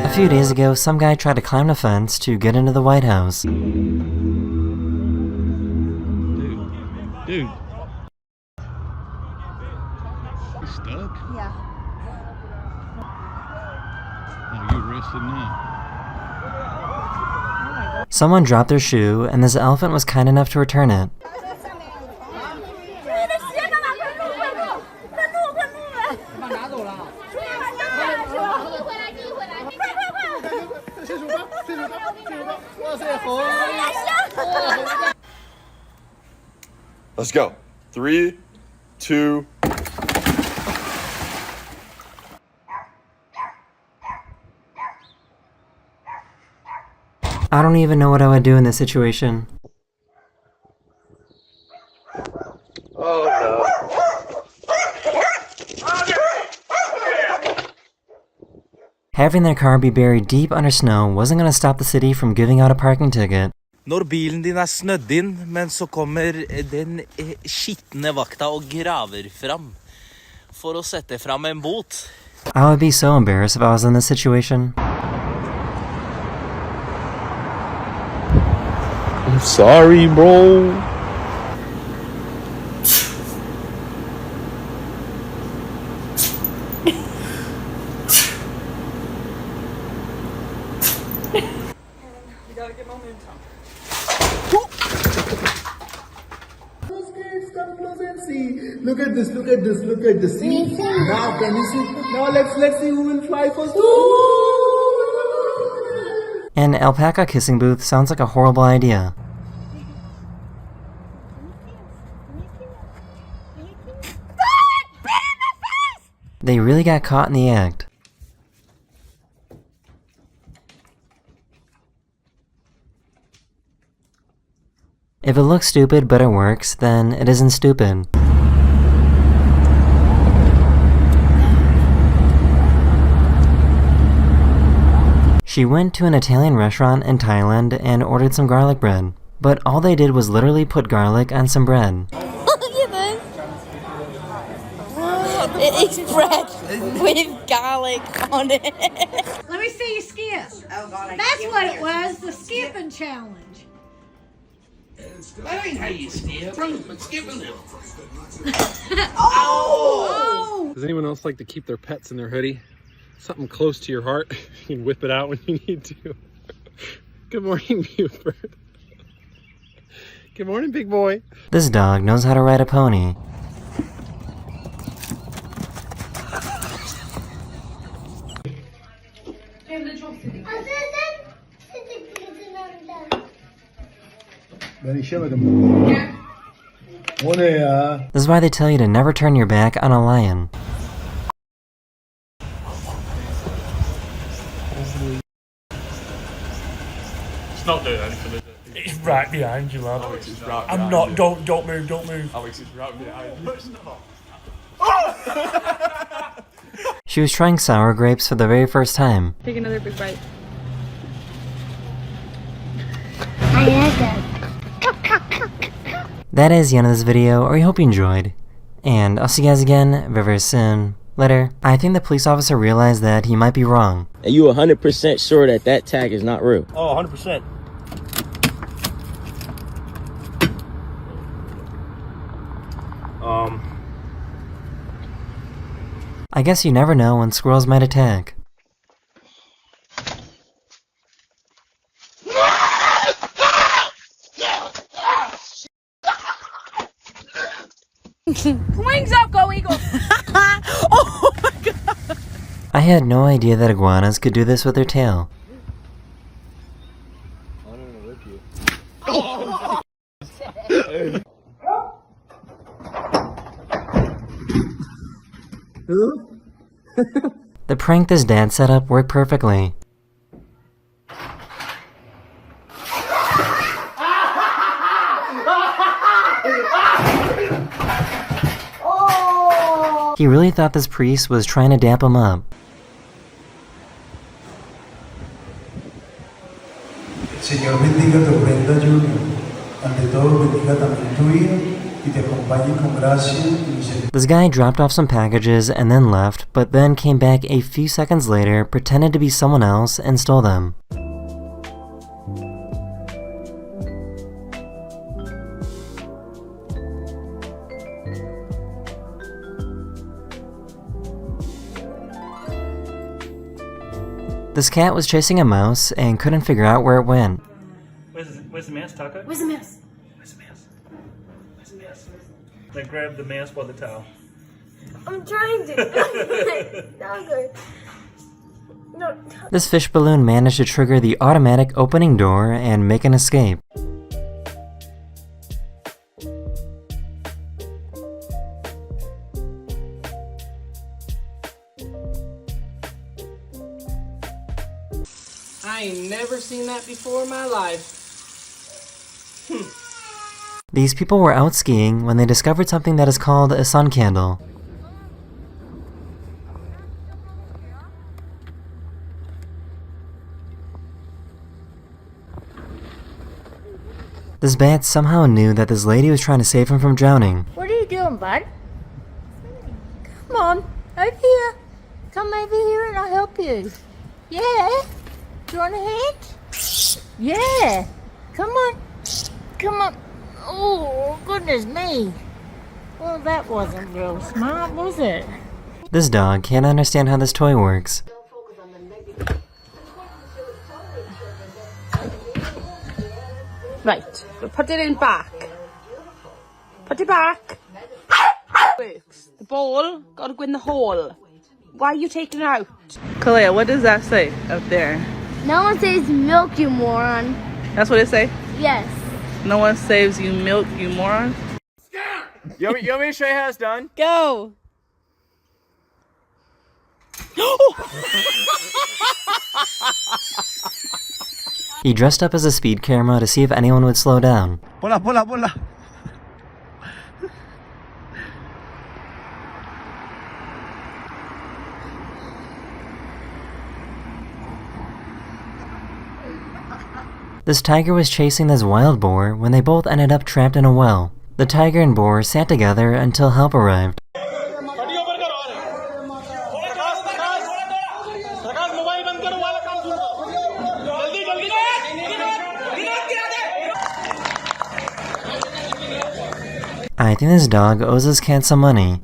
A few days ago, some guy tried to climb the fence to get into the White House. Dude. You stuck? Yeah. Oh, you arrested now. Someone dropped their shoe, and this elephant was kind enough to return it. Let's go. 3, 2. I don't even know what I would do in this situation. Oh no. Having their car be buried deep under snow wasn't going to stop the city from giving out a parking ticket. Når bilen din snødd inn, men så kommer den skittende vakta og graver fram for å sette fram en bot. I would be so embarrassed if I was in this situation. I'm sorry, bro. Look at this, look at this, look at this. See? Now can you see? Now let's see who will fly first. An alpaca kissing booth sounds like a horrible idea. They really got caught in the act. If it looks stupid but it works, then it isn't stupid. She went to an Italian restaurant in Thailand and ordered some garlic bread. But all they did was literally put garlic on some bread. Look at this. It is bread with garlic on it. Let me see you skip. Oh, God, that's what it was, the skipping challenge. That ain't how you skip. But skipping it. Oh! Does anyone else like to keep their pets in their hoodie? Something close to your heart. You can whip it out when you need to. Good morning, Buford. Good morning, big boy. This dog knows how to ride a pony. Ben işemedim. O ne ya? This is why they tell you to never turn your back on a lion. It's not doing anything, is it? It's right behind you, lad. Alex is right I'm behind not. you. Don't move. Don't move. Alex is right behind you. No, it's not. She was trying sour grapes for the very first time. Take another big bite. That is the end of this video, I hope you enjoyed. And I'll see you guys again very, very soon. Later. I think the police officer realized that he might be wrong. And you 100% sure that that tag is not real? Oh, 100%. I guess you never know when squirrels might attack. Wings up, go Eagles! Oh my God! I had no idea that iguanas could do this with their tail. The prank this dad set up worked perfectly. He really thought this priest was trying to dap him up. El Señor bendiga tu ofrenda, Junior. Ante todo, bendiga también tu vida que te acompañe con gracia y misericordia. This guy dropped off some packages and then left, but then came back a few seconds later, pretended to be someone else, and stole them. This cat was chasing a mouse and couldn't figure out where it went. Where's the mouse, Taco? Where's the mouse? Where's the mouse? Where's the mouse? Then grab the mouse by the tail. I'm trying to. No, no. This fish balloon managed to trigger the automatic opening door and make an escape. I ain't never seen that before in my life. These people were out skiing when they discovered something that is called a sun candle. This bat somehow knew that this lady was trying to save him from drowning. What are you doing, bud? Come on, over here. Come over here and I'll help you. Yeah? Do you want a hand? Yeah. Come on. Come on. Oh, goodness me. Well, that wasn't real smart, was it? This dog can't understand how this toy works. Right, we'll put it in back. Put it back. Works. The ball got to go in the hole. Why are you taking it out? Kalea, what does that say up there? No one says milk, you moron. That's what it say? Yes. No one saves you milk, you moron? You want me to show you how it's done? Go! He dressed up as a speed camera to see if anyone would slow down. Bola, bola, bola. This tiger was chasing this wild boar when they both ended up trapped in a well. The tiger and boar sat together until help arrived. I think this dog owes his cat some money.